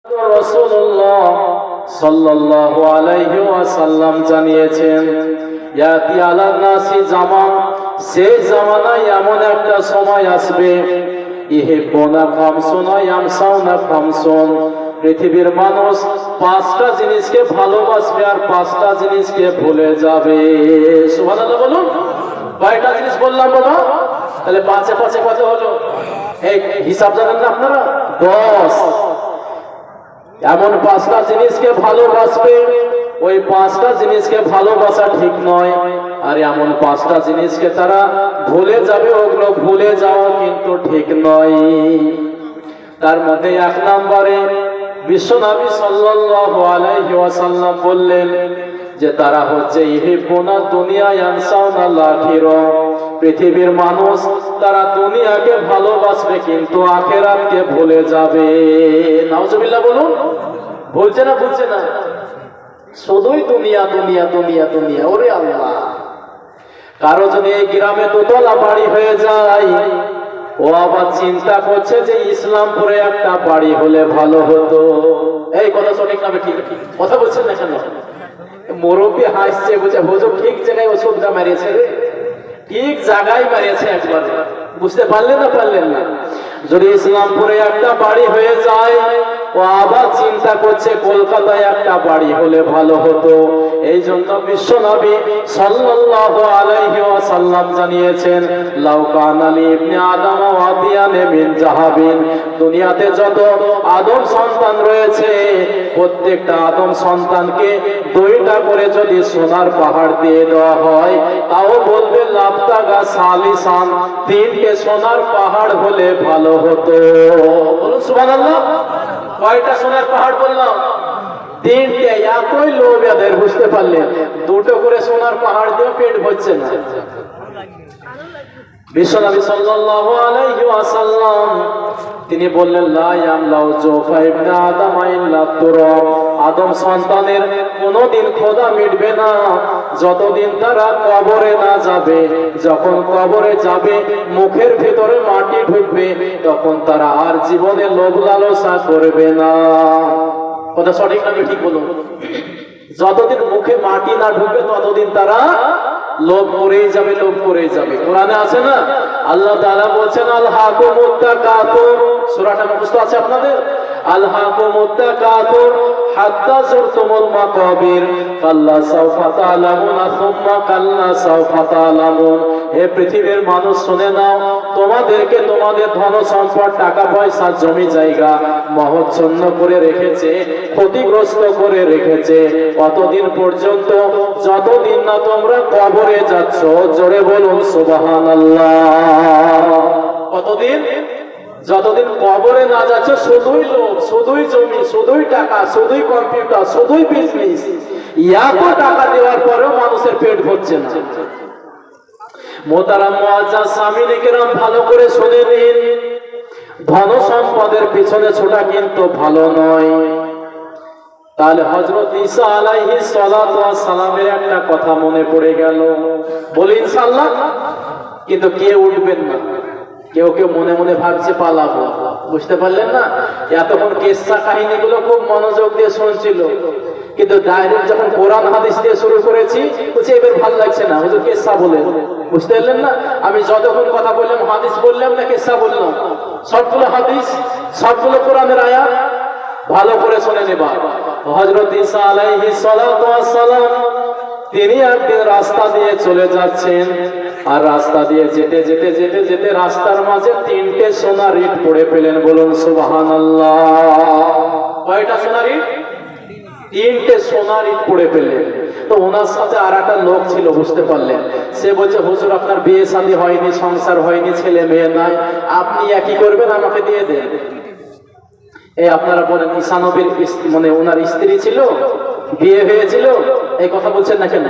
রাসূলুল্লাহ সাল্লাল্লাহু আলাইহি ওয়াসাল্লাম জানিয়েছেন, ইয়াতি আলান নাসি জামান, সেই জামানায় এমন একটা সময় আসবে, ইহিব্বুনা খামসুনা ইয়ামসাউনা খামসুন, পৃথিবীর মানুষ পাঁচটা জিনিসকে ভালোবাসবে আর পাঁচটা জিনিসকে ভুলে যাবে। সুবহানাল্লাহ বলুন। কয়টা জিনিস বললাম বাবা? তাহলে পাঁচে পাঁচে কত হলো? এই হিসাব জানেন না আপনারা? 10। এমন পাঁচটা জিনিসকে ভালোবাসবে, ওই পাঁচটা জিনিসকে ভালোবাসা ঠিক নয়, আর এমন পাঁচটা জিনিসকে তারা ভুলে যাবে, ওগুলো ভুলে যাওয়া কিন্তু ঠিক নয়। তার মধ্যে 1 নম্বরে বিশ্বনবী সাল্লাল্লাহু আলাইহি ওয়াসাল্লাম বললেন যে তারা হচ্ছে ইহিব্বুনা দুনিয়া ইয়ানসাউনাল আখিরা, পৃথিবীর মানুষ তারা দুনিয়াকে ভালোবাসবে কিন্তু আখিরাতকে ভুলে যাবে। নাউজুবিল্লাহ বলুন। বলছে না? বুঝছে না? শুধুই দুনিয়া দুনিয়া দুনিয়া দুনিয়া। ওরে আল্লাহ, কারো যদি এই গ্রামে দোতলা বাড়ি হয়ে যায়, ও আবার চিন্তা করছে যে ইসলামপুরে একটা বাড়ি হলে ভালো হতো। এই কথা সঠিক না? ঠিক কথা বলছেন না কেন? মুরব্বী হাসছে, বুঝে হুজুর ঠিক জায়গায় ওষুধটা মারিয়েছে রে, ঠিক জায়গায় মারিয়েছে একবার। বুঝতে পারলেন না? পারলেন না? যদি ইসলামপুরে একটা বাড়ি হয়ে যায়, ও আবার চিন্তা করছে কলকাতায় একটা বাড়ি হলে ভালো হতো। এই জন্য বিশ্বনবী সাল্লাল্লাহু আলাইহি ওয়াসাল্লাম জানিয়েছেন, লাউ কানা লি ইবনে আদম ওয়াদিয়ান মিন যাহাবিন, দুনিয়াতে যত আদম সন্তান রয়েছে প্রত্যেকটা আদম সন্তানকে 2টা করে যদি সোনার পাহাড় দিয়ে দেওয়া হয়, তাও বলবে লাবতাগা সালিসান, 3টে সোনার পাহাড় হলে ভালো হতো। বলুন সুবহানাল্লাহ। কয়টা সোনার পাহাড় বললাম? 3টে। এতই লোভ এদের, বুঝতে পারলেন? 2টো করে সোনার পাহাড় দিয়ে পেট ভরছে না। বিশ্বনবী সাল্লাল্লাহু আলাইহি ওয়াসাল্লাম তিনি বললেন, লা ইয়ামলাউ জওফা ইবনে আদম ইল্লা তুরাব, আদম সন্তানের কোনদিন ক্ষুধা মিটবে না যতদিন তারা কবরে না যাবে। যখন কবরে যাবে, মুখের ভিতরে মাটি ঢুকবে, তখন তারা আর জীবনে লোভ লালসা করবে না। কথা সঠিক না ঠিক বলুন? যতদিন মুখে মাটি না ঢুকবে ততদিন তারা লোভ করেই যাবে, লোভ করেই যাবে। কোরআনে আছে না, আল্লাহ তাআলা বলেন আলহাকুমুত তাকাতুর, সূরাটা মুখস্থ আছে আপনাদের? আলহাকুমুত তাকাতুর হাত্তা যুরতুমুল মাকাবির কাল্লা সাওফা তা'লামুনা সুম্মা কাল্লা সাওফা তা'লামুন। হে পৃথিবীর মানুষ শুনে নাও, তোমাদেরকে তোমাদের ধন সম্পদ, টাকা পয়সা, জমি জায়গা মহচ্ছন্ন করে রেখেছে, ক্ষতিগ্রস্ত করে রেখেছে কতদিন পর্যন্ত? যতদিন না তোমরা কবরে যাচ্ছ। জোরে বলুন সুবহানাল্লাহ। কতদিন? যতদিন কবরে না যাচ্ছ। শুধুই লোভ, শুধুই জমি, শুধুই টাকা, শুধুই কম্পিউটার, শুধুই বিজনেস। এত টাকা দেওয়ার পরেও মানুষের পেট ভরছে না। মোহতারাম মুআজ্জাজ সামিনে কেরাম, ভালো করে শুনে নিন, ধন সম্পদের পিছনে ছোটা কিন্তু ভালো নয়। তাহলে হযরত ঈসা আলাইহিস সালাতু ওয়াস সালামের একটা কথা মনে পড়ে গেল। বলি ইনশাআল্লাহ। কিন্তু কেউ উঠবেন না, কেউ কেউ মনে মনে ভাবছে পালাবো। বুঝতে পারলেন না? এতক্ষণ কিসসা কাহিনীগুলো খুব মনোযোগ দিয়ে শুনছিল, কিন্তু ডাইরেক্ট যখন কোরআন হাদিস দিয়ে শুরু করেছি, বলছে এবার ভালো লাগছে না, হুজুর কিসসা বলেন। বুঝতে পারলেন না? আমি যতক্ষণ কথা বললাম হাদিস বললাম না কিসসা বললাম? সবগুলো হাদিস, সবগুলো কোরআনের আয়াত। ভালো করে শুনে নেবা। হযরত ঈসা আলাইহিস সালাতু ওয়াস সালাম তিনি একদিন রাস্তা দিয়ে চলে যাচ্ছেন, আর রাস্তা দিয়ে যেতে যেতে যেতে যেতে রাস্তার মাঝে 3টে সোনার ইট পড়ে পেলেন। বলুন সুবহানাল্লাহ। কয়টা সোনার ইট? 3টে সোনার ইট পড়ে পেলেন। তো ওনার সাথে আর একটা লোক ছিল, বুঝতে পারলেন? সে বলছে, হুজুর আপনার বিয়ে শাদী হয়নি, সংসার হয়নি, ছেলে মেয়ে নাই, আপনি একই করবেন, আমাকে দিয়ে দেন। এই আপনারা বলেন, ঈসা নবীর মানে ওনার স্ত্রী ছিল, বিয়ে হয়েছিল, এই কথা বলছেন না কেন?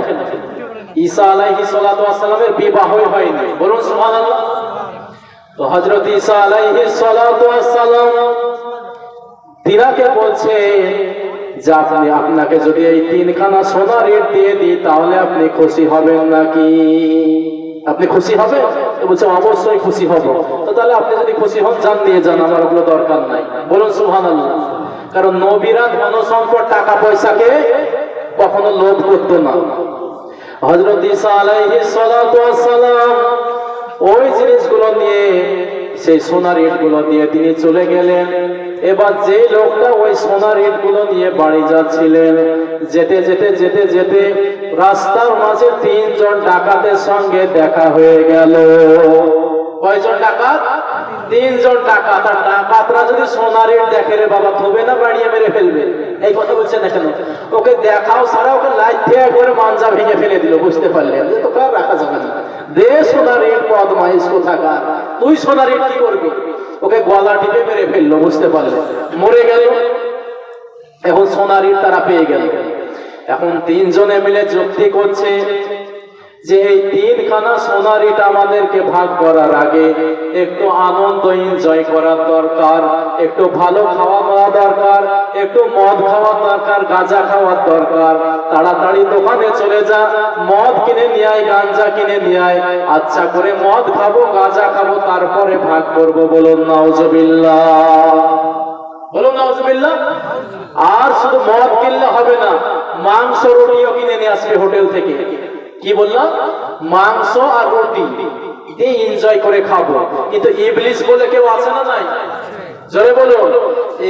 ঈসা আলাইহিস সালাতু ওয়াস সালামের বিবাহই হয়নি। বলুন সুবহানাল্লাহ। তো হযরত ঈসা আলাইহিস সালাতু ওয়াস সালাম তিনাকে বলছে যে আপনাকে যদি এই 3খানা সোনার ইট দিয়ে দিই তাহলে আপনি খুশি হবেন নাকি? আপনি খুশি হবেন? তো বলছে অবশ্যই খুশি হব। তো তাহলে আপনি যদি খুশি হন, যান নিয়ে যান, আমার ওগুলো দরকার নাই। বলুন সুবহানাল্লাহ। কারণ নবীরা ধন সম্পদ টাকা পয়সাকে কখনো লোভ করতো না। হযরত ঈসা আলাইহিস সালাতু ওয়াস সালাম ওই জিনিসগুলো নিয়ে, সেই সোনার ইটগুলো দিয়ে তিনি চলে গেলেন। এবার যে লোকটা ওই সোনার ইটগুলো নিয়ে বাড়ি যাচ্ছিলেন, যেতে যেতে যেতে যেতে রাস্তার মাঝে 3 জন ডাকাতের সঙ্গে দেখা হয়ে গেল। কয়জন ডাকাত? 3 জন ডাকাত। আর ডাকাতরা যদি সোনার ইট দেখে, রে বাবা, থবে না বাড়িয়ে মেরে ফেলবে। এই কথা বলছে না কেন? ওকে দেখাও সারা, ওকে লাইট দিয়ে একবারে মাঞ্জা ভেঙে ফেলে দিল। বুঝতে পারলেন যে তোকে আর রাখা যাবে না, দে সোনার ইট, বদমাইশ কোথাকার, তুই সোনার ইট কি করবি? ওকে গলা টিপে মেরে ফেললো। বুঝতে পারলেন? মরে গেল। এখন সোনার ইট তারা পেয়ে গেল। এখন 3 জনে মিলে যুক্তি করছে যে এই 3খানা সোনার ইট আমাদেরকে ভাগ করার আগে একটু আনন্দ এনজয় করার দরকার, একটু ভালো খাওয়া দাওয়া দরকার, একটু মদ খাওয়ার দরকার, গাঁজা খাওয়ার দরকার। তাড়াতাড়ি দোকানে চলে যা, মদ কিনে নিয়ে আয়, গাঁজা কিনে নিয়ে আয়। আচ্ছা করে মদ খাবো, গাঁজা খাবো, তারপরে ভাগ করব। বলুন নাউজুবিল্লাহ, বলুন নাউজুবিল্লাহ। আর শুধু মদ কিনলে হবে না, মাংস রুটিও কিনে নিয়ে আসবে হোটেল থেকে। কি বললাম? মাংস আর রুটি দিয়ে এনজয় করে খাবো। কিন্তু ইবলিস বলে কেউ আছে না নাই? জোরে বলুন।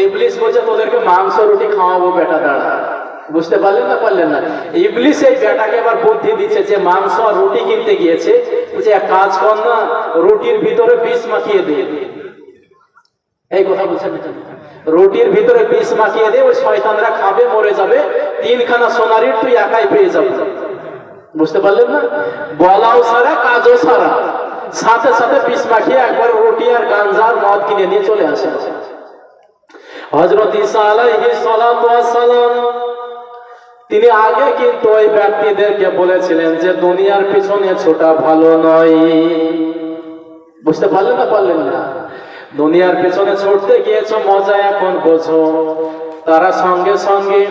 ইবলিস বলছে তোদেরকে মাংস রুটি খাওয়াবো বেটা, দাঁড়া। বুঝতে পারলেন না? পারলেন না? ইবলিস এই বেটাকে আবার বুদ্ধি দিচ্ছে যে মাংস আর রুটি কিনতে গিয়েছে, বলছে এক কাজ কর না, রুটির ভিতরে বিষ মাখিয়ে দে। এই কথা বলছেন, রুটির ভিতরে বিষ মাখিয়ে দে, ওই শয়তানরা খাবে, মরে যাবে। 3খানা সোনার ইট তুই একাই পেয়ে যাবে। বুঝতে পারলেন না? বলাও সারা, কাজও সারা। সাথে সাথে বিষ মাখিয়ে একবার রুটি আর গাঞ্জা আর মদ কিনে নিয়ে চলে আসে। হযরত ঈসা আলাইহিস সালাতু ওয়াস সালাম তিনি আগে কিন্তু ওই ব্যক্তিদেরকে বলেছিলেন যে দুনিয়ার পিছনে ছোটা ভালো নয়। বুঝতে পারলেন না? পারলেন না? দুনিয়ার পেছনে ছুটতে গিয়েছো, মজা এখন বোঝো। তারা সঙ্গে সঙ্গে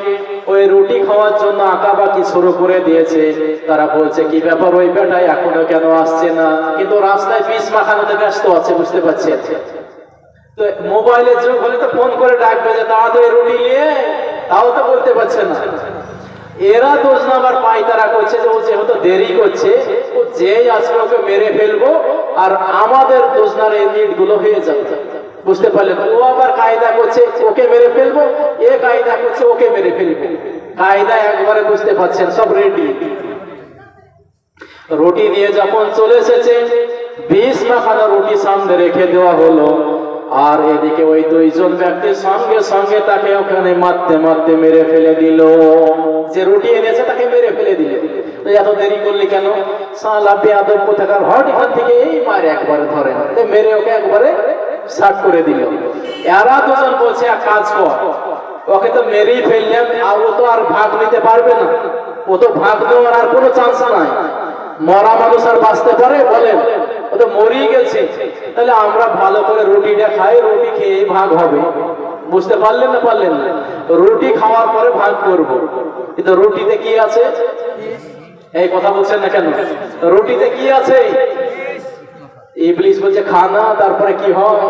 ওই রুটি খাওয়ার জন্য আঁকাবাকি শুরু করে দিয়েছে। তারা বলছে কি ব্যাপার, ওই বেটাই এখনো কেন আসছে না? কিন্তু রাস্তায় বিষ মাখানোতে ব্যস্ত আছে। বুঝতে পারছি। তো মোবাইলের যুগ হলে তো ফোন করে ডাকবে যে তাড়াতাড়ি রুটি নিয়ে, তাও তো বলতে পারছে না। এরা দোষ নাম্বার পায়, তারা করছে যে ও যেহেতু দেরি করছে, ও যেই আসবে ওকে মেরে ফেলবো, আর আমাদের দোষনার এই ইট গুলো হয়ে যাবে। বুঝতে পারলেন? ও আবার কায়দা করছে ওকে মেরে ফেলবো, এ কায়দা করছে ওকে মেরে ফেলবো। কায়দা একবারে বুঝতে পারছেন, সব রেডি। রুটি নিয়ে যখন চলে এসেছে, 20 মাখানা রুটি সামনে রেখে দেওয়া হলো। আর এদিকে ওই 2 জন ব্যক্তি সঙ্গে সঙ্গে তাকে ওখানে মারতে মারতে মেরে ফেলে দিল। যে রুটি এনেছে তাকে মেরে ফেলে দিল। এত দেরি করলি কেন? সালা বেয়াদব কোথাকার, হট এখান থেকে, এই মার একবারে ধরেন, মেরে ওকে একবারে শাট করে দিল। এরা 2 জন বলছে এক কাজ কর, ওকে তো মেরেই ফেললাম, আর ও তো আর ভাগ নিতে পারবে না, ও তো ভাগ নেওয়ার আর কোনো চান্স নাই। মরা মানুষ আর বাঁচতে পারে? বলেন, ও তো মরেই গেছে। তাহলে আমরা ভালো করে রুটিটা খাই, রুটি খেয়ে ভাগ হবে। বুঝতে পারলেন না? পারলেন না? রুটি খাওয়ার পরে ভাগ করব। কিন্তু রুটিতে কি আছে? এই কথা বলছেন না কেন? রুটিতে কি আছে? ইবলিস বলছে খানা, তারপরে কি হয়?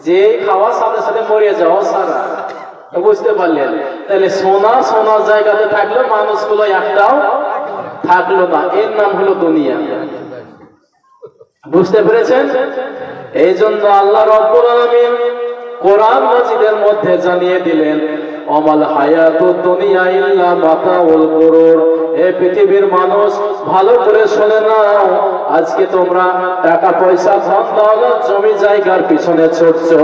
যে খাওয়ার সাথে সাথে মরে যাও সারা। বুঝতে পারলেন? তাহলে সোনা সোনার জায়গাতে থাকলো, মানুষগুলো একটাও থাকলো না। এর নাম হলো দুনিয়া। বুঝতে পেরেছেন? এই জন্য আল্লাহ রাব্বুল আলামিন কোরআন মাজিদের মধ্যে জানিয়ে দিলেন, অমাল হায়াতুদ দুনিয়া ইল্লা মাতাউল গুরুর। হে পৃথিবীর মানুষ, ভালো করে শুনে নাও, আজকে তোমরা টাকা পয়সা, ধন দৌলত, জমি জায়গার পিছনে ছুটছো,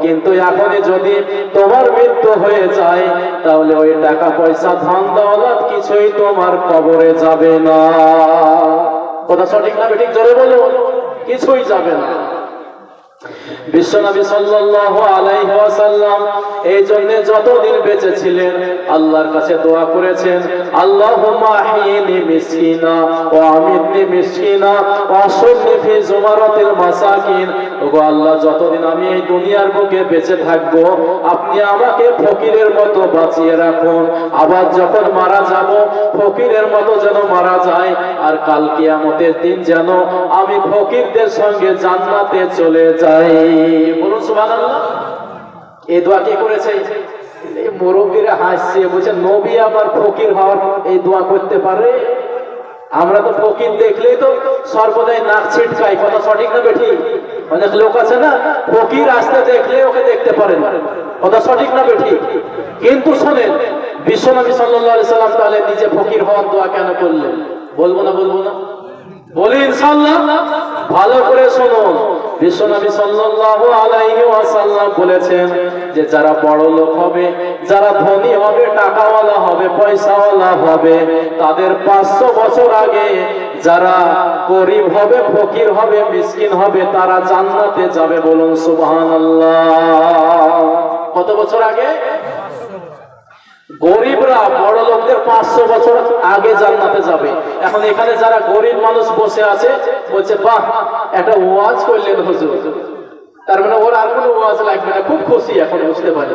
কিন্তু এখনই যদি তোমার মৃত্যু হয়ে যায়, তাহলে ওই টাকা পয়সা, ধন দৌলত কিছুই তোমার কবরে যাবে না। কথা সঠিক না বেঠিক? জোরে বলুন। কিছুই যাবে না। বিশ্বনবী সাল্লাল্লাহু আলাইহি ওয়াসাল্লাম এই জন্য যতদিন বেঁচে ছিলেন আল্লাহর কাছে দোয়া করেছেন, আল্লাহুম্মা আহইনি মিসকিনা ওয়া আমিতনি মিসকিনা ওয়া আশরনি ফি জুমারাতিল মাসাকিন। ওগো আল্লাহ, যতদিন আমি এই দুনিয়ার বুকে বেঁচে থাকবো, আপনি আমাকে ফকিরের মতো বাঁচিয়ে রাখুন। আবার যখন মারা যাব, ফকিরের মতো যেন মারা যায়, আর কাল কিয়ামতের দিন যেন আমি ফকিরদের সঙ্গে জান্নাতে চলে যাই। বলুন সুবহানাল্লাহ। এই দোয়া কে করেছে? এই মুরব্বীরা হাসছে, বলছে নবী আবার ফকির হওয়ার এই দোয়া করতে পারে? আমরা তো ফকির দেখলেই তো সর্বদাই নাক ছিটকাই। কথা সঠিক না বেঠিক? অনেক লোক আছে না, ফকির আসতে দেখলে ওকে দেখতে পারে না। কথা সঠিক না বেঠিক? কিন্তু শোনেন, বিশ্বনবী সাল্লাল্লাহু আলাইহি সাল্লাম তাহলে নিজে ফকির হওয়ার দোয়া কেন করলেন? বলবো না বলবো না? বলি ইনশাআল্লাহ। ভালো করে শুনুন, বিশ্বনবী সাল্লাল্লাহু আলাইহি ওয়াসাল্লাম বলেছেন যে যারা বড় লোক হবে, যারা ধনী হবে, টাকাওয়ালা হবে, পয়সাওয়ালা হবে, তাদের 500 বছর আগে যারা গরিব হবে, ফকির হবে, মিসকিন হবে, তারা জান্নাতে যাবে। বলুন সুবহানাল্লাহ। কত বছর আগে? গরিবরা বড় লোকদের 500 বছর আগে জান্নাতে যাবে। এখন এখানে যারা গরিব মানুষ বসে আছে বলছে, বাহ, একটা ওয়াজ করলেন হুজুর, তার মানে ওর আর কোনো ওয়াজ লাগবে না, খুব খুশি এখন, বুঝতে পারে।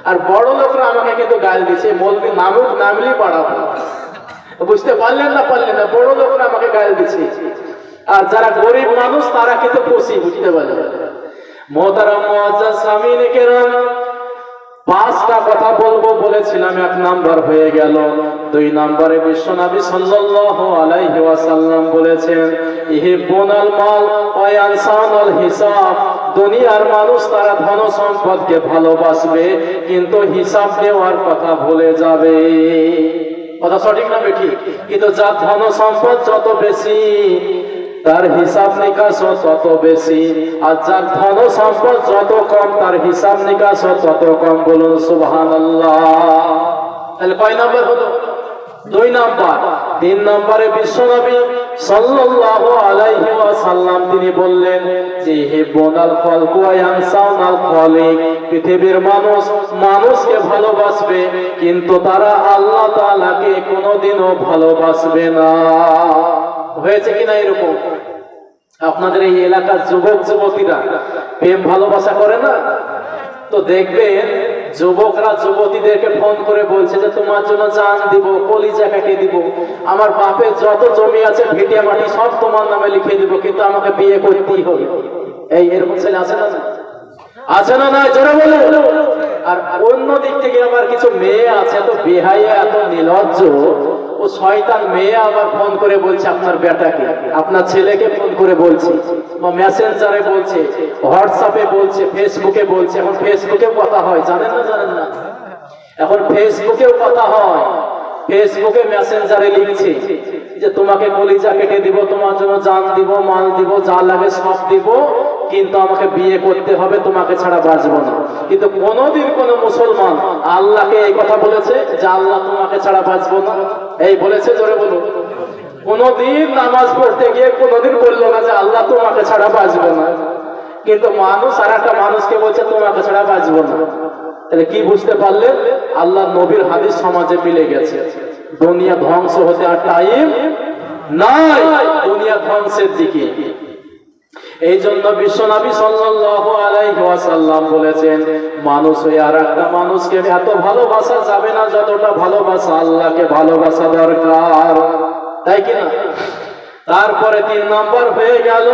আর বড় লোকরা আমাকে কিন্তু গাল দিচ্ছে, মৌলবি নামুক নামলেই পাড়াবো। বুঝতে পারলেন না? পারলেন না? বড় লোকরা আমাকে গাল দিচ্ছে, আর যারা গরিব মানুষ তারা কিন্তু খুশি, বুঝতে পারলেন? মোহতারাম মুআজ্জাজ সামিনে কেরাম, 5টা কথা বলবো বলেছিলাম, 1 নাম্বার হয়ে গেল। 2 নম্বরে বিশ্বনবী সাল্লাল্লাহু আলাইহি ওয়াসাল্লাম বলেছেন, ইহিবুনাল মাল ওয়া ইয়ানসাউনাল হিসাব। দুনিয়ার মানুষ তারা ধন সম্পদকে ভালোবাসবে, কিন্তু হিসাব দেওয়ার কথা ভুলে যাবে। কথা সঠিক না বেঠিক? কিন্তু যার ধন সম্পদ যত বেশি, তার হিসাব নিকাশও তত বেশি, আর যার ধন সম্পদ যত কম, তার হিসাব নিকাশও তত কম। বলুন সুবহানাল্লাহ। তাহলে কয় নাম্বার হলো? 2 নাম্বার। 3 নম্বরে বিশ্বনবী সাল্লাল্লাহু আলাইহি ওয়াসাল্লাম তিনি বললেন যে হিবুনাল খালকু ওয়া ইয়ানসাউনাল খালিক। পৃথিবীর মানুষ মানুষকে ভালোবাসবে, কিন্তু তারা আল্লাহ তাআলাকে কোনোদিনও ভালোবাসবে না। হয়েছে কিনা এরকম? আপনাদের এই এলাকার যুবক যুবতীরা প্রেম ভালোবাসা করে না? তো দেখবেন যুবকরা যুবতীদেরকে ফোন করে বলছে যে তোমার জন্য জান দিব, কলিজা কেটে দিব, আমার বাপের যত জমি আছে ভিটিয়া মাটি সব তোমার নামে লিখে দিব, কিন্তু আমাকে বিয়ে করতেই হবে। এই এরকম ছেলে আছে না? আছে না? না, জোরে বলো। আর অন্য দিক থেকে আবার কিছু মেয়ে আছে তো বেহায়া, এত নির্লজ্জ, ও শয়তান মেয়ে আবার ফোন করে বলছে আপনার বেটাকে, আপনার ছেলেকে ফোন করে বলছে, বা মেসেঞ্জারে বলছে, হোয়াটসঅ্যাপে বলছে, ফেসবুকে বলছে। এখন ফেসবুকেও কথা হয়, জানেন না? জানেন না? এখন ফেসবুকেও কথা হয়। ফেসবুকে মেসেঞ্জারে লিখছে যে তোমাকে কলিজা কেটে দিব, তোমার জন্য জান দিব, মাল দিব, যা লাগে সব দিব, কিন্তু আমাকে বিয়ে করতে হবে, তোমাকে ছাড়া বাঁচবো না। কিন্তু কোনদিন কোন মুসলমান আল্লাহকে এই কথা বলেছে যে আল্লাহ তোমাকে ছাড়া বাঁচবো না? এই বলেছে? জোরে বলো। কোনদিন নামাজ পড়তে গিয়ে কোনদিন বললো না যে আল্লাহ তোমাকে ছাড়া বাঁচবো না। কিন্তু মানুষ আর একটা মানুষকে বলছে তোমাকে ছাড়া বাঁচবো না। তাহলে কি বুঝতে পারলেন? আল্লাহ নবীর হাদিস সমাজে মিলে গেছে। দুনিয়া ধ্বংস হতে আর টাইম নাই, দুনিয়া ধ্বংসের দিকে। এই জন্য বিশ্বনবী সাল্লাল্লাহু আলাইহি ওয়াসাল্লাম বলেছেন, মানুষ হয়ে আর একটা মানুষকে এত ভালোবাসা যাবে না যতটা ভালোবাসা আল্লাহকে ভালোবাসা দরকার। তাই কিনা? তারপরে 3 নম্বর হয়ে গেল।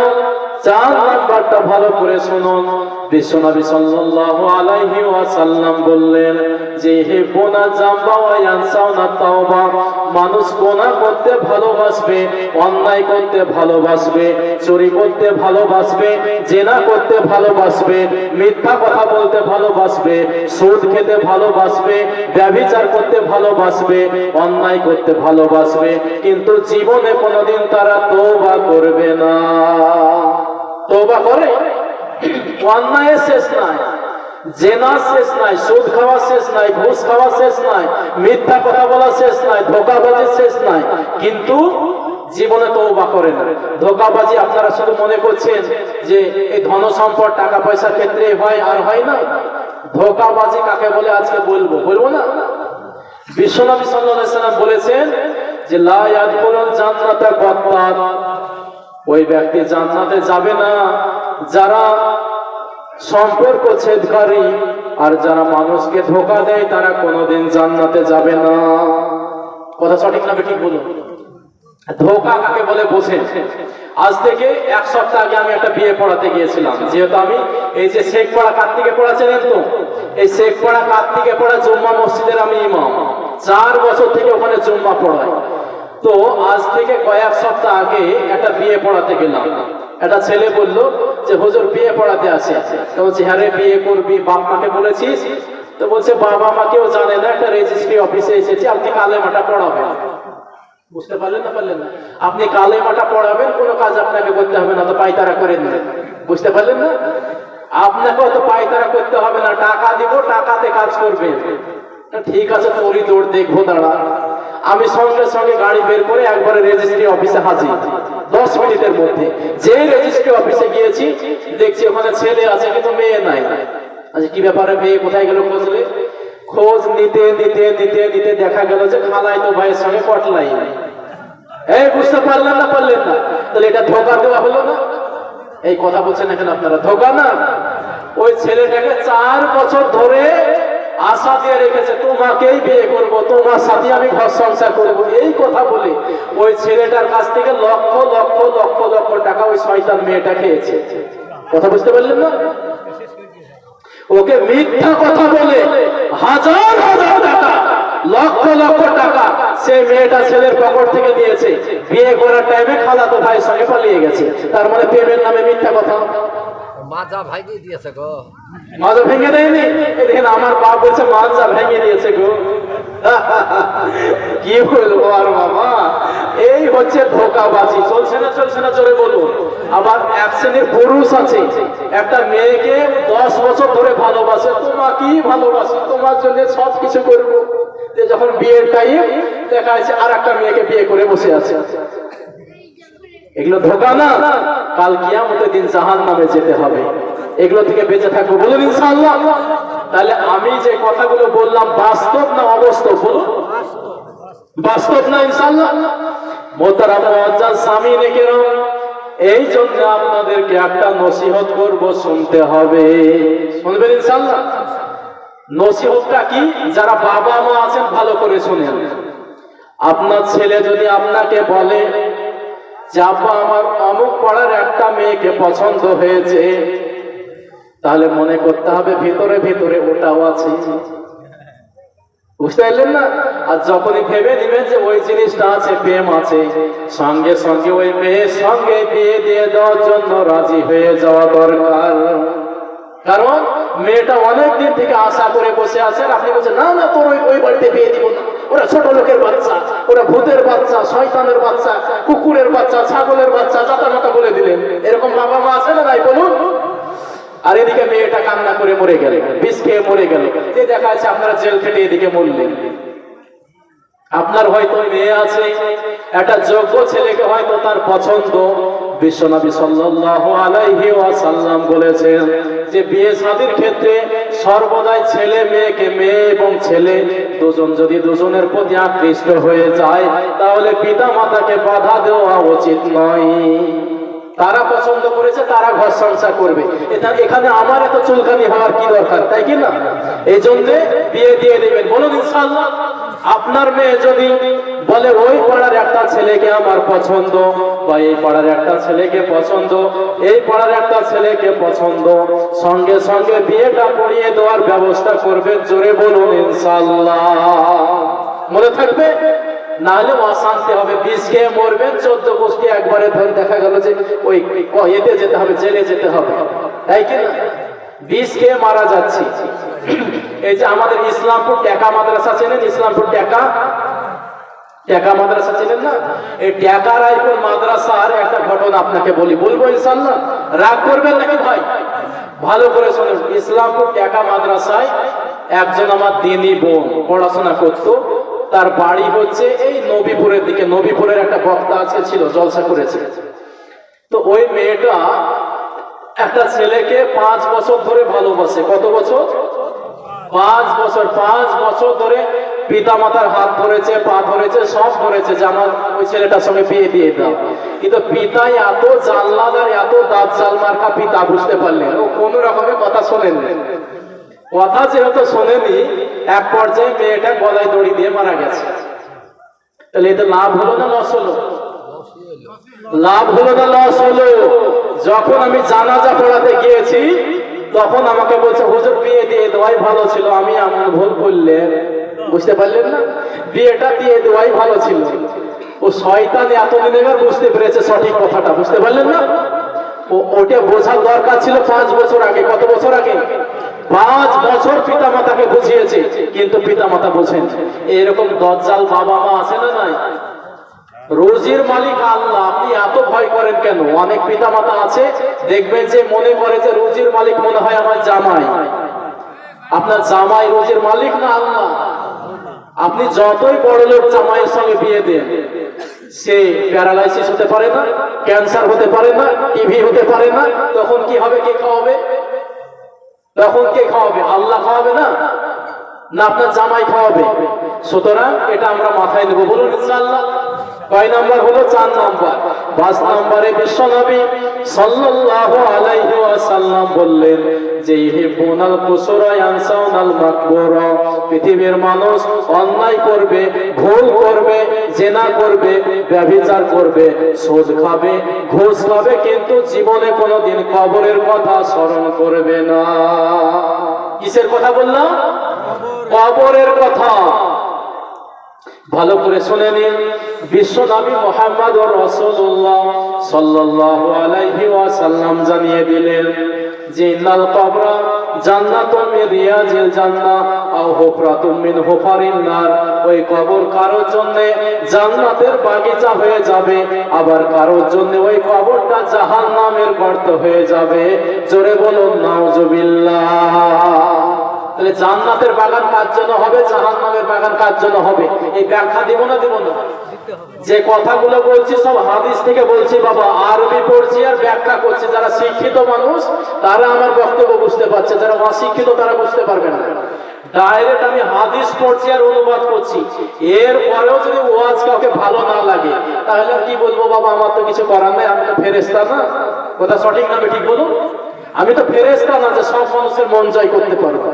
4 নম্বরটা ভালো করে শুনুন। বিশ্বনবী সাল্লাল্লাহু আলাইহি ওয়াসাল্লাম বললেন যে হে গুনাহ জামবা ওয়া ইয়ানসাউনা তাওবা। মানুষ গুনাহ করতে ভালোবাসবে, অন্যায় করতে ভালোবাসবে, চুরি করতে ভালোবাসবে, জিনা করতে ভালোবাসবে, মিথ্যা কথা বলতে ভালোবাসবে, সুদ খেতে ভালোবাসবে, ব্যভিচার করতে ভালোবাসবে, অন্যায় করতে ভালোবাসবে, কিন্তু জীবনে কোনোদিন তারা তওবা করবে না। তওবা করে? অন্যায় শেষ নাই, জেনা শেষ নাই, সুদ খাওয়া শেষ নাই, ঘুষ খাওয়া শেষ নাই, মিথ্যা কথা বলা শেষ নাই, ধোঁকাবাজি শেষ নাই, কিন্তু জীবনে তওবা করে না। ধোঁকাবাজি আপনারা শুধু মনে করছেন যে এই ধন সম্পদ টাকা পয়সার ক্ষেত্রে হয়, আর হয় না। ধোঁকাবাজি কাকে বলে আজকে বলবো না? বিশ্বনবী সাল্লাল্লাহু আলাইহি ওয়াসাল্লাম বলেছেন যে লা ইয়াদখুলুল জান্নাতা কাত্তাত। ওই ব্যক্তি জান্নাতে যাবে না যারা সম্পর্ক ছেদকারী আর যারা মানুষকে ধোঁকা দেয়, তারা কোনোদিন জান্নাতে যাবে না। কথা সঠিক না ঠিক বলুন? ধোঁকা কাকে বলে বোঝেন। আজ থেকে 1 সপ্তাহ আগে আমি একটা বিয়ে পড়াতে গিয়েছিলাম, যেহেতু আমি এই যে শেখপাড়া কার্তিকে পড়া চেনেন তো, এই শেখপাড়া কার্তিকে পড়া জুম্মা মসজিদের আমি ইমাম, 4 বছর থেকে ওখানে জুম্মা পড়াই। তো আজ থেকে কয়েক সপ্তাহ আগে একটা বিয়ে পড়াতে গেলাম। একটা ছেলে বলল যে হুজুর বিয়ে পড়াতে আছে। তো বলছি হ্যাঁ রে, বিয়ে করবি, বাপ মাকে বলেছিস? তো বলছে বাবা মা কেউ জানে না, একটা রেজিস্ট্রি অফিসে এসেছি, আপনি কালেমাটা পড়াবেন। বুঝতে পারলেন না? পারলেন না? আপনি কালেমাটা পড়াবেন, কোনো কাজ আপনাকে করতে হবে না, তো পায়তারা করে নেবেন। বুঝতে পারলেন না? আপনাকে অত পায়তারা করতে হবে না, টাকা দিব, টাকাতে কাজ করবেন। ঠিক আছে, তোরই দৌড় দেখবো, দাঁড়া। আমি সঙ্গে সঙ্গে গাড়ি বের করে একবারে রেজিস্ট্রি অফিসে হাজির, 10 মিনিটের মধ্যে। যে রেজিস্ট্রি অফিসে গিয়েছি, দেখছি ওখানে ছেলে আছে কিন্তু মেয়ে নাই। আচ্ছা কি ব্যাপারে, মেয়ে কোথায় গেল খুঁজলে? খোঁজ নিতে নিতে নিতে নিতে দেখা গেল যে খালাই তো ভাইয়ের সঙ্গে পটলাই। এই বুঝতে পারলেন না? পারলেন না? তাহলে এটা ধোঁকা দেওয়া হলো না? এই কথা বলছেন না কেন আপনারা? ধোঁকা না? ওই ছেলেটাকে 4 বছর ধরে আশা দিয়ে রেখেছে, তোমাকেই বিয়ে করব, তোমার সাথে আমি ঘর সংসার করবো, এই কথা বলে ওই ছেলেটার কাছ থেকে লক্ষ লক্ষ লক্ষ লক্ষ টাকা ওই শয়তান মেয়েটা খেয়েছে। কথা বুঝতে পারলেন না? ওকে মিথ্যা কথা বলে হাজার হাজার টাকা, লক্ষ লক্ষ টাকা সে মেয়েটা ছেলের পকেট থেকে নিয়েছে। বিয়ে করার টাইমে খালাতো ভাইয়ের সঙ্গে পালিয়ে গেছে। তার মানে প্রেমের নামে মিথ্যা কথা। মাজা ভাঙে দিয়েছে গো। মাজা ভেঙে দেয়নি? দেখেন আমার বাপ বলছে মাজা ভেঙে দিয়েছে গো। কি বলবো আর বাবা, এই হচ্ছে ধোঁকাবাজি। চলছে না? চলছে না? জোরে বলুন। আবার এক শ্রেণীর পুরুষ আছে, একটা মেয়েকে 10 বছর ধরে ভালোবাসে, তোমাকেই ভালোবাসি, তোমার জন্য সব কিছু করবো। যখন বিয়ের টাইম দেখা যাচ্ছে আর একটা মেয়েকে বিয়ে করে বসে আছে। এগুলো ধোঁকা না? কাল কিয়ামতের দিন জাহান্নামে যেতে হবে। এগুলো থেকে বেঁচে থাকবো, বলুন ইনশাআল্লাহ। তাহলে আমি যে কথাগুলো বললাম বাস্তব না অবাস্তব? বলুন বাস্তব না ইনশাআল্লাহ? মোহতারাম মুআজ্জাজ সামিনে কেরাম, এই জন্য আপনাদেরকে একটা নসিহত করব, শুনতে হবে। শুনবেন ইনশাআল্লাহ? নসিহতটা কি? যারা বাবা মা আছেন ভালো করে শুনেন। আপনার ছেলে যদি আপনাকে বলে যে আব্বা আমার অমুক পাড়ার একটা মেয়েকে পছন্দ হয়েছে, তাহলে মনে করতে হবে ভিতরে ভিতরে ওটাও আছে। বুঝতে পারলেন না? আর যখনই ভেবে নিবেন যে ওই জিনিসটা আছে, প্রেম আছে, সঙ্গে সঙ্গে ওই মেয়ের সঙ্গে বিয়ে দিয়ে দেওয়ার জন্য রাজি হয়ে যাওয়া দরকার। কারণ মেয়েটা অনেক দিন থেকে আশা করে বসে আছে, আর আপনি বলছেন না না তোর ওই বাড়িতে বিয়ে দিব না, ওরা ছোট লোকের বাচ্চা, ওরা ভূতের বাচ্চা, শয়তানের বাচ্চা, কুকুরের বাচ্চা, ছাগলের বাচ্চা, জাতা মাতা বলে দিলেন। এরকম বাবা মা আছে না নাই বলুন? আর এদিকে মেয়েটা কান্না করে মরে গেল, বিষ খেয়ে মরে গেল। যে দেখা যাচ্ছে আপনারা জেল খেটে এদিকে মরলেন। আপনার হয়তো মেয়ে আছে, একটা যোগ্য ছেলেকে হয়তো তার পছন্দ। বিশ্বনবী সাল্লাল্লাহু আলাইহি ওয়াসাল্লাম বলেছেন যে বিয়ে শাদীর ক্ষেত্রে সর্বদাই ছেলে মেয়েকে, মেয়ে এবং ছেলে দুজন যদি দুজনের প্রতি আকৃষ্ট হয়ে যায়, তাহলে পিতা মাতাকে বাধা দেওয়া উচিত নয়। তারা পছন্দ করেছে, তারা ঘর সংসার করবে, এখানে আমার এত চুলকানি হওয়ার কি দরকার, তাই কি না? এই জন্য বিয়ে দিয়ে দেবেন, বলুন ইনশাআল্লাহ। আপনার মেয়ে যদি বলে ওই পাড়ার একটা ছেলেকে আমার পছন্দ, বা এই পাড়ার একটা ছেলেকে পছন্দ, এই পাড়ার একটা ছেলেকে পছন্দ, সঙ্গে সঙ্গে বিয়েটা পড়িয়ে দেওয়ার ব্যবস্থা করবেন। জোরে বলুন ইনশাআল্লাহ। মনে থাকবে, না হলে অশান্তি হবে, বিষ খেয়ে মরবেন। 14 গোষ্ঠী একবারে ধরে দেখা গেল যে ওই এতে যেতে হবে, জেলে যেতে হবে, তাই কি না? বিষ খেয়ে মারা যাচ্ছে। এই যে আমাদের ইসলামপুর টেকা মাদ্রাসা চেনেন? ইসলামপুর টেকা মাদ্রাসা চেনেন না? এই টেকা রায়পুর মাদ্রাসার একটা ঘটনা আপনাকে বলি, বলবো ইনশাআল্লাহ? রাগ করবেন নাকি ভাই? ভালো করে শোনেন। ইসলামপুর টেকা মাদ্রাসায় একজন আমার দিনী বোন পড়াশোনা করতো। তার বাড়ি হচ্ছে এই নবীপুরের দিকে। নবীপুরের একটা বক্তা আজকে ছিল, জলসা করেছে। তো ওই মেয়েটা একটা ছেলেকে 5 বছর ধরে ভালোবাসে। কত বছর? 5 বছর। 5 বছর ধরে পিতা মাতার হাত ধরেছে, পা ধরেছে, সব ধরেছে যে আমার ওই ছেলেটার সঙ্গে বিয়ে দিয়ে দাও। কিন্তু পিতাই এত জানলাদার, এত দাঁত জাল মার্কা পিতা, বুঝতে পারলেন? ও কোন রকমের কথা শোনেননি। কথা যেহেতু শোনেনি, এক পর্যায়ে মেয়েটা গলায় দড়ি দিয়ে মারা গেছে। তাহলে এতে লাভ হলো না লস হলো? লাভ হলো না লস হলো? যখন আমি জানাজা পড়াতে গিয়েছি তখন আমাকে বলছে হুজুর বিয়ে দিয়ে দেওয়াই ভালো ছিল, আমি এমন ভুল করলে। বুঝতে পারলেন না? বিয়েটা দিয়ে দেওয়াই ভালো ছিল। ও শয়তান এতদিন এবার বুঝতে পেরেছে সঠিক কথাটা। বুঝতে পারলেন না? ওটা বোঝার দরকার ছিল 5 বছর আগে। কত বছর আগে? 5 বছর পিতা মাতাকে বুঝিয়েছে, কিন্তু পিতা মাতা বোঝেন। এরকম দজ্জাল বাবা মা আছে না নাই? রোজির মালিক আল্লাহ, আপনি এত ভয় করেন কেন? অনেক পিতা মাতা আছে দেখবেন যে মনে করে যে রোজির মালিক মনে হয় আমার জামাই। আপনার জামাই রোজির মালিক না আল্লাহ। আপনি যতই বড় লোক জামাইয়ের সঙ্গে বিয়ে দেন, সে প্যারালাইসিস হতে পারে না, ক্যান্সার হতে পারে না, টিভি হতে পারে না, তখন কি হবে? কে খাওয়াবে? তখন কে খাওয়াবে? আল্লাহ খাওয়াবে না? না আপনার জামাই খাওয়াবে? সুতরাং এটা আমরা মাথায় নেব। বলুন ইনশাআল্লাহ। কয় নাম্বার হলো? 4 নাম্বার। 5 নম্বরে বিশ্বনবী সাল্লাল্লাহু আলাইহি ওয়াসাল্লাম বললেন যে ইহিবুনাল কুসুরা ইয়ানসাউনাল মাকবুরা। পৃথিবীর মানুষ অন্যায় করবে, ভুল করবে, জিনা করবে, ব্যভিচার করবে, সুদ খাবে, ঘুষ খাবে, কিন্তু জীবনে কোনোদিন কবরের কথা স্মরণ করবে না। কিসের কথা বললাম? কবরের কথা। ভালো করে শুনে নিন। বিশ্বনবী মুহাম্মদুর রাসূলুল্লাহ সাল্লাল্লাহু আলাইহি ওয়াসাল্লাম জানিয়ে দিলেন যে ইন্নাল কবরা জান্নাতুম মিন রিয়াজিল জান্নাহ আও হুফরাতুম মিন হুফারিন নার। ওই কবর কারোর জন্য জান্নাতের বাগিচা হয়ে যাবে, আবার কারোর জন্য ওই কবরটা জাহান্নামের গর্ত হয়ে যাবে। জোরে বলুন নাউজুবিল্লাহ। তাহলে জান্নাতের বাগান কার জন্য হবে, জাহান্নামের বাগান কার জন্য হবে? এই ব্যাখ্যা দিব না দিব না? যে কথাগুলো বলছি সব হাদিস থেকে বলছি বাবা, আরবি পড়ছি আর ব্যাখ্যা করছি। যারা শিক্ষিত মানুষ তারা আমার বক্তব্য বুঝতে পারছে, যারা অশিক্ষিত তারা বুঝতে পারবে না। ডাইরেক্ট আমি হাদিস পড়ছি আর অনুবাদ করছি। এর পরেও যদি ওয়াজ কাউকে ভালো না লাগে তাহলে কি বলবো? বাবা আমার তো কিছু করার নাই, আমি তো ফেরেশতা না। কথা সঠিক না ঠিক বলুন? আমি তো ফেরেশতা না যে সব মানুষের মন জয় করতে পারবো।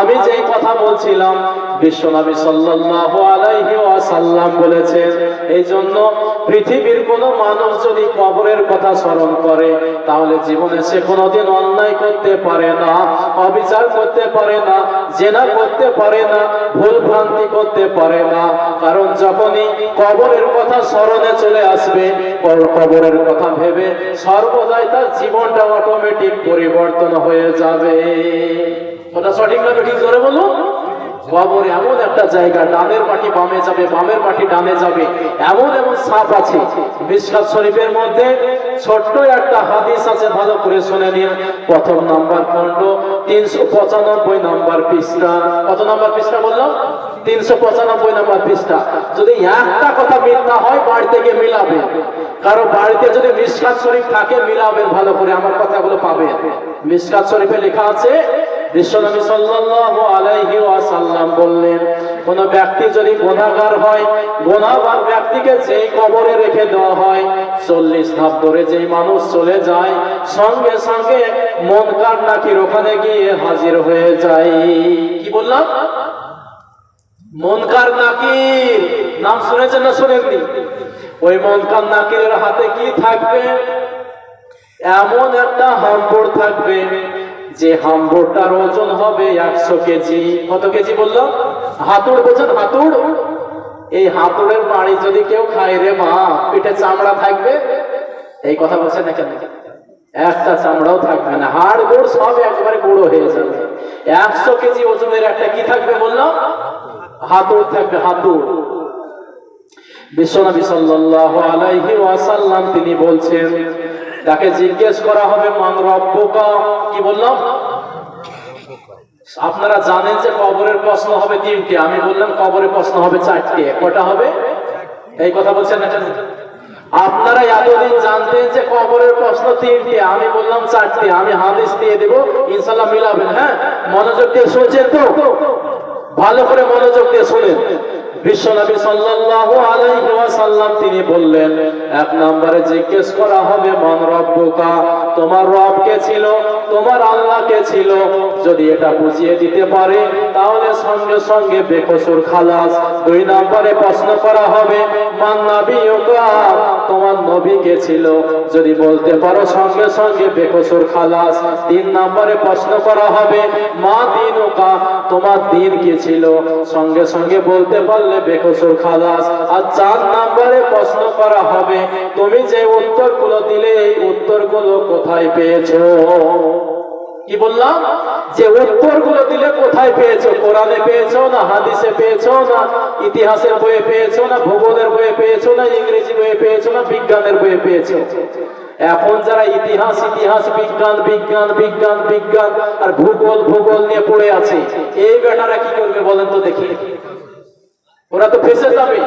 আমি যেই কথা বলছিলাম বিশ্বনবী সাল্লাল্লাহু আলাইহি ওয়াসাল্লাম বলেছেন, এই জন্য পৃথিবীর কোন মানুষ যদি কবরের কথা স্মরণ করে তাহলে জীবনে সে কোনোদিন অন্যায় করতে পারে না, অবিচার করতে পারে না, জেনা করতে পারে না, ভুল ভ্রান্তি করতে পারে না। কারণ যখনই কবরের কথা স্মরণে চলে আসবে, কবরের কথা ভেবে সর্বদাই তার জীবনটা অটোমেটিক পরিবর্তন হয়ে যাবে। ওটা সঠিক না ঠিক? জোরে বলুন। কবর এমন একটা জায়গা, ডানের মাটি বামে যাবে, বামের মাটি ডানে যাবে, এমন এমন সাপ আছে। মিশকাত শরীফের মধ্যে ছোট্ট একটা হাদিস আছে, ভালো করে শুনে নিন। প্রথম নাম্বার খণ্ড 395 নম্বর পৃষ্ঠা। কত নম্বর পৃষ্ঠা বললাম? 395 নম্বর পৃষ্ঠা। যদি একটা কথা মিথ্যা হয় বাড়ি থেকে মিলাবে। কারো বাড়িতে যদি মিশকাত শরীফ থাকে মিলাবেন ভালো করে, আমার কথাগুলো পাবেন। মিশকাত শরীফে লেখা আছে বিশ্বনবী সাল্লাল্লাহু আলাইহি ওয়াসাল্লাম বললেন, কোন ব্যক্তি যদি গুনাহগার হয়, গুনাহগার ব্যক্তিকে যেই কবরে রেখে দেওয়া হয় 40 ধাপ ধরে যেই মানুষ চলে যায়, সঙ্গে সঙ্গে মুনকার নাকির ওখানে গিয়ে হাজির হয়ে যায়। কি বললাম? মুনকার নাকির নাম শুনেছেন না শুনেননি? ওই মুনকার নাকিরের হাতে কি থাকবে? এমন একটা হাম্বর থাকবে যে হাম্বরটার ওজন হবে 100 কেজি। কত কেজি বললাম? হাতুড় বোঝেন? হাতুড়। এই হাতুড়ের বাড়ি যদি কেউ খায় রে মা, পিঠে চামড়া থাকবে? এই কথা বলছেন না কেন? একটা চামড়াও থাকবে না, হাড় গোড় সব একবারে গুঁড়ো হয়ে যাবে। 100 কেজি ওজনের একটা কি থাকবে বললাম? হাতুড় থাকবে, হাতুড়। বিশ্বনবী সাল্লাল্লাহু আলাইহি ওয়াসাল্লাম তিনি বলছেন, তাকে জিজ্ঞেস করা হবে মান রব্বুকা। কি বললাম? আপনারা জানেন যে কবরের প্রশ্ন হবে 3টে, আমি বললাম কবরের প্রশ্ন হবে 4টে। কটা হবে? এই কথা বলছেন না কেন? আপনারা এতদিন জানতেন যে কবরের প্রশ্ন 3টে, আমি বললাম 4টে। আমি হাদিস দিয়ে দেব, ইনশাআল্লাহ মিলাবেন। হ্যাঁ, মনোযোগ দিয়ে শুনছেন তো? ভালো করে মনোযোগ দিয়ে শুনেন। বিশ্বনবী সাল্লাল্লাহু আলাইহি ওয়াসাল্লাম তিনি বললেন, 1 নম্বরে জিজ্ঞেস করা হবে মান রব্বুকা, তোমার রব কে ছিল, তোমার আল্লাহ কে ছিল, যদি এটা বুঝিয়ে দিতে পারে তাহলে সঙ্গে সঙ্গে বেকসুর খালাস। 2 নম্বরে প্রশ্ন করা হবে মান নাবিয়ুকা, তোমার নবী কে ছিল, যদি বলতে পারো সঙ্গে সঙ্গে বেকসুর খালাস। 3 নম্বরে প্রশ্ন করা হবে মা দীনুকা, তোমার দিন কি ছিল, সঙ্গে সঙ্গে বলতে পারলে বেকসুর খালাস। আর 4 নম্বরে প্রশ্ন করা হবে তুমি যে উত্তরগুলো দিলে এই উত্তরগুলো কোথায় পেয়েছো। কি বললাম? যে উত্তরগুলো দিলে কোথায় পেয়েছো, কোরআনে পেয়েছো না হাদিসে পেয়েছো না ইতিহাসের বইয়ে পেয়েছো না ভূগোলের বইয়ে পেয়েছো না ইংরেজি বইয়ে পেয়েছো না বিজ্ঞানের বইয়ে পেয়েছো। এখন যারা ইতিহাস ইতিহাস বিজ্ঞান বিজ্ঞান বিজ্ঞান বিজ্ঞান আর ভূগোল ভূগোল নিয়ে পড়ে আছে, এই বেটারা কি করবে বলেন তো দেখি? ওরা তো ফেসে যাবে।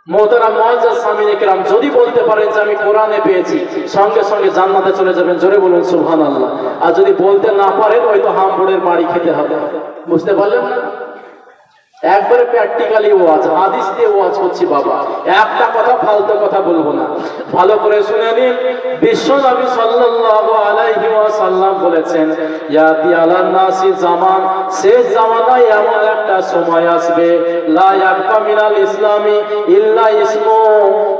মোহতারাম মুআজ্জাজ সামিনে কেরাম, যদি বলতে পারেন যে আমি কোরআনে পেয়েছি, সঙ্গে সঙ্গে জান্নাতে চলে যাবেন, জোরে বলুন সুবহানাল্লাহ। আর যদি বলতে না পারেন হয়তো হামপুরের বাড়ি খেতে হবে। বুঝতে পারলেন না? একবারে প্র্যাকটিক্যালি ওয়াজ, হাদিস দিয়ে ওয়াজ করছি বাবা, একটা কথা ফালতু কথা বলবো না। ভালো করে শুনে নিন। বিশ্ব নবী সাল্লাল্লাহু আলাইহি ওয়াসাল্লাম বলেছেন ইয়াতি আলান নাসি জামান, শেষ জামানায় এমন একটা সময় আসবে লা ইয়াবকা মিনাল ইসলামি ইল্লা ইসমু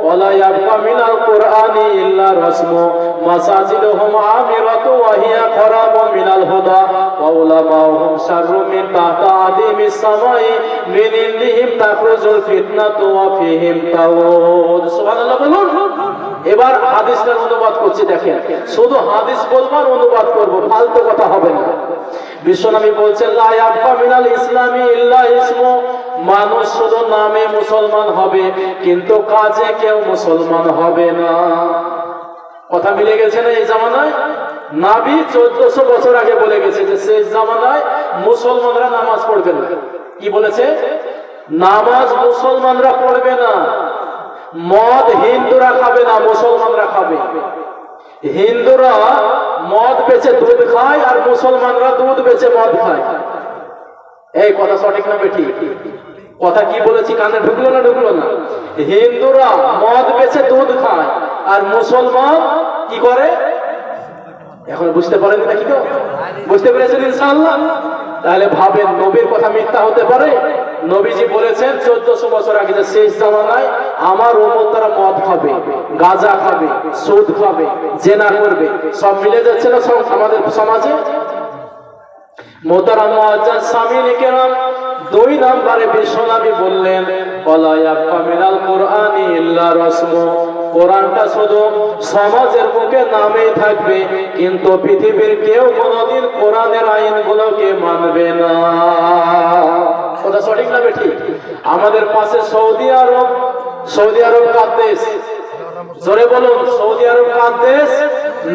ওয়া লা ইয়াবকা মিনাল কুরআনি ইল্লা রাসমু মাসাজিদুহুম আমিরাতু ওয়া হিয়া খরাবু মিনাল হুদা ওয়া উলামাউহুম শাররু মিন তাহতা আদিমিস সামাই মিন ইনদিহিম তাখরুজুল ফিতনাতু ওয়া ফিহিম তাউদ। সুবহানাল্লাহ বলুন। এবার হাদিসের অনুবাদ করছি, দেখেন শুধু হাদিস বলবার অনুবাদ করব, ফালতু কথা হবে না। বিশ্বনবী বলছেন লা ইয়াবকা মিনাল ইসলামি ইল্লা ইসমু, মানুষ শুধু নামে মুসলমান হবে কিন্তু কাজে কেউ মুসলমান হবে না। কথা মিলে গেছে না? এই জামানায় নবী 1400 বছর আগে বলে গেছে যে শেষ জামানায় মুসলমানরা নামাজ পড়বে না। কি বলেছে? নামাজ মুসলমানরা পড়বে না, মদ হিন্দুরা খাবে না, মুসলমানরা খাবে। হিন্দুরা মদ বেচে দুধ খায় আর মুসলমানরা দুধ বেচে মদ খায়। এই কথা সঠিক না বেঠিক? কথা কি বলেছি কানে ঢুকলো না ঢুকলো না? হিন্দুরা মদ বেচে দুধ খায় আর মুসলমান কি করে? এখন বুঝতে পারেন নাকি? তো বুঝতে পেরেছেন ইনশাআল্লাহ? তাহলে ভাবেন নবীর কথা মিথ্যা হতে পারে? নবীজি বলেছেন 1400 বছর আগে যে শেষ জামানায় আমার উম্মত তারা মদ খাবে, গাঁজা খাবে, সুদ খাবে, জেনা করবে। সব মিলে যাচ্ছে না সব আমাদের সমাজে? মোহতারাম মুআজ্জাজ সামিনে কেরাম, 2 নম্বরে বিশ্বনবী বললেন ওয়ালা ইয়াবকা মিনাল কুরআনি ইল্লা রাসমু, কোরআনটা শুধু সমাজের মুখে নামেই থাকবে কিন্তু পৃথিবীর কেউ কোনোদিন কোরআনের আইনগুলোকে মানবে না। কথা সঠিক না বেঠিক? আমাদের পাশে সৌদি আরব, সৌদি আরব কার দেশ? জোরে বলুন। সৌদি আরব কার দেশ?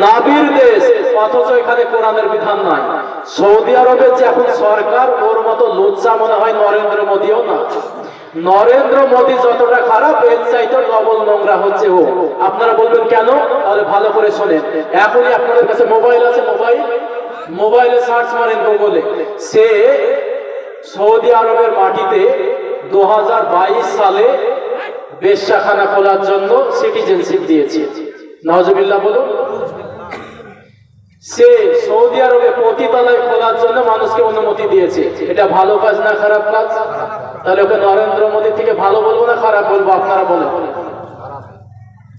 নাবির দেশ, অথচ এখানে কোরআনের বিধান নাই। সৌদি আরবের যে এখন সরকার, ওর মতো লুচ্চা মনে হয় নরেন্দ্র মোদীও না। নরেন্দ্র মোদী যতটা খারাপ এর চাইতে ডবল নোংরা হচ্ছে ও। আপনারা বলবেন কেন? তাহলে ভালো করে শোনেন। এখনই আপনাদের কাছে মোবাইল আছে, মোবাইলে সার্চ মারেন গুগলে, সে সৌদি আরবের মাটিতে 2022 সালে বেশ্যাখানা খোলার জন্য সিটিজেনশিপ দিয়েছে। নাউজুবিল্লাহ বলুন। সে সৌদি আরবে পতিতালয় খোলার জন্য মানুষকে অনুমতি দিয়েছে। এটা ভালো কাজ না খারাপ কাজ? তাহলে ওকে নরেন্দ্র মোদী থেকে ভালো বলবো না খারাপ বলবো? আপনারা বলেন।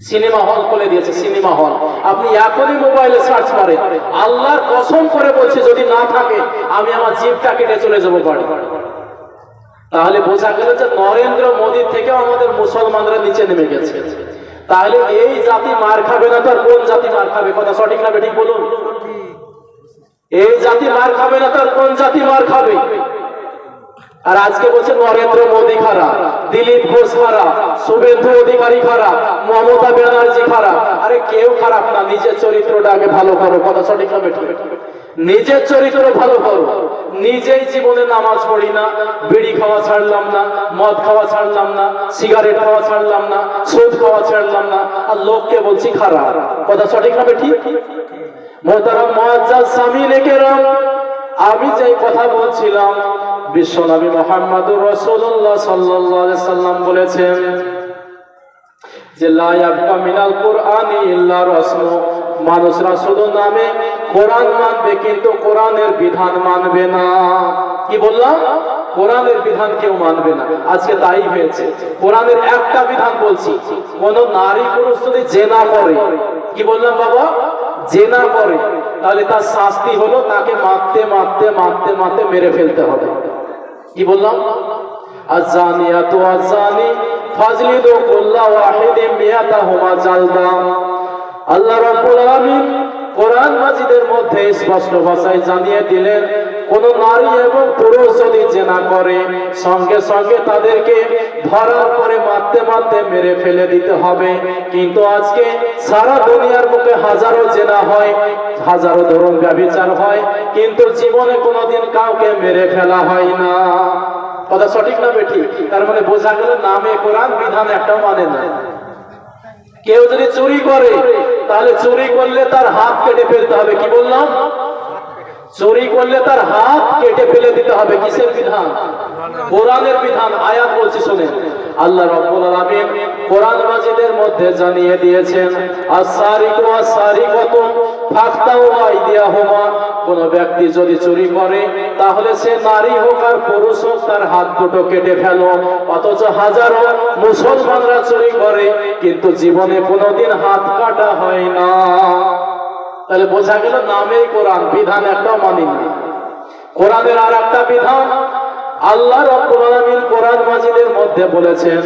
সিনেমা হল খুলে দিয়েছে, সিনেমা হল। আপনি এখনই মোবাইলে সার্চ মারেন, আল্লাহর কসম করে বলছি যদি না থাকে আমি আমার জিভটা কেটে চলে যাবো বাড়ি। তাহলে বোঝা গেল যে নরেন্দ্র মোদী থেকে আমাদের মুসলমানরা নিচে নেমে গেছে। তাহলে এই জাতি মার খাবে না তো আর কোন জাতি মার খাবে? কথা সঠিক না বেঠিক বলুন? এই জাতি মার খাবে না তো আর কোন জাতি মার খাবে? আর আজকে বলছে নরেন্দ্র মোদী খারাপ, দিলীপ ঘোষ খারাপ, শুভেন্দু অধিকারী খারাপ, মমতা ব্যানার্জি খারাপ। আরে কেউ খারাপ না, নিজের চরিত্রটা আগে ভালো করো। কথা সঠিক না বেঠিক? নিজের চরিত্র ভালো করো। নিজেই জীবনে নামাজ পড়ি না, বিড়ি খাওয়া ছাড়লাম না, মদ খাওয়া ছাড়লাম না, সিগারেট খাওয়া ছাড়লাম না, সুদ খাওয়া ছাড়লাম না, আর লোককে বলছি খারাপ। কথা সঠিক না বেঠিক? মোহতারাম মুআজ্জাজ সামিনে কেরাম, আমি যে কথা বলছিলাম বিশ্বনবী মুহাম্মদুর রাসূলুল্লাহ সাল্লাল্লাহু আলাইহি সাল্লাম বলেছেন যে লা ইয়াবকা মিনাল কুরআনি ইল্লা রাসমু, মানুষরা শুধু নামে কোরআন মানবে কিন্তু কোরআনের বিধান মানবে না। কি বললাম? কোরআনের বিধান কেউ মানবে না। আজকে তাই হয়েছে। কোরআনের একটা বিধান বলছি, কোন নারী পুরুষ যদি জেনা করে, কি বললাম বাবা, জেনা করে, তাহলে তার শাস্তি হলো তাকে মারতে মারতে মারতে মারতে মেরে ফেলতে হবে। কি বললাম? আযানিয়াতু আযানি ফাজলিদু কুল্লা ওয়াহিদিন মিয়াতাহুমা জালদা। আল্লাহ রাব্বুল আলামিন কোরআন মাজিদের মধ্যে স্পষ্ট ভাষায় জানিয়ে দিলেন, কোন নারী এবং পুরুষ যদি জেনা করে সঙ্গে সঙ্গে তাদেরকে ধরার পরে মারতে মারতে মেরে ফেলে দিতে হবে। কিন্তু আজকে সারা দুনিয়ার বুকে হাজারো জেনা হয়, হাজারো ধরন ব্যভিচার হয়, কিন্তু জীবনে কোনোদিন কাউকে মেরে ফেলা হয় না। কথা সঠিক না বেঠিক? তার মানে বোঝা গেল নামে কোরআন, বিধান একটাও মানে না। কেউ যদি চুরি করে তাহলে চুরি করলে তার হাত কেটে ফেলতে হবে। কি বললাম? চুরি করলে তার হাত কেটে ফেলে দিতে হবে। কিসের বিধান? কোরআনের বিধান। আয়াত বলছি শুনেন, আল্লাহ রাব্বুল আলামিন কোরআন মাজিদের মধ্যে জানিয়ে দিয়েছেন, আস-সারিকু ওয়াস-সারিকাতু ফাকতাউ আইদিয়াহুমা, কোন ব্যক্তি যদি চুরি করে তাহলে সে নারী হোক আর পুরুষ হোক তার হাত দুটো কেটে ফেলো। অথচ হাজারো মুসলমানরা চুরি করে কিন্তু জীবনে কোনোদিন হাত কাটা হয় না। তাহলে বোঝা গেল নামেই কোরআন, বিধান একটাও মানি না। কোরআনের আর একটা বিধান আল্লাহ রাব্বুল আলামিন কোরআন মাজিদের মধ্যে বলেছেন,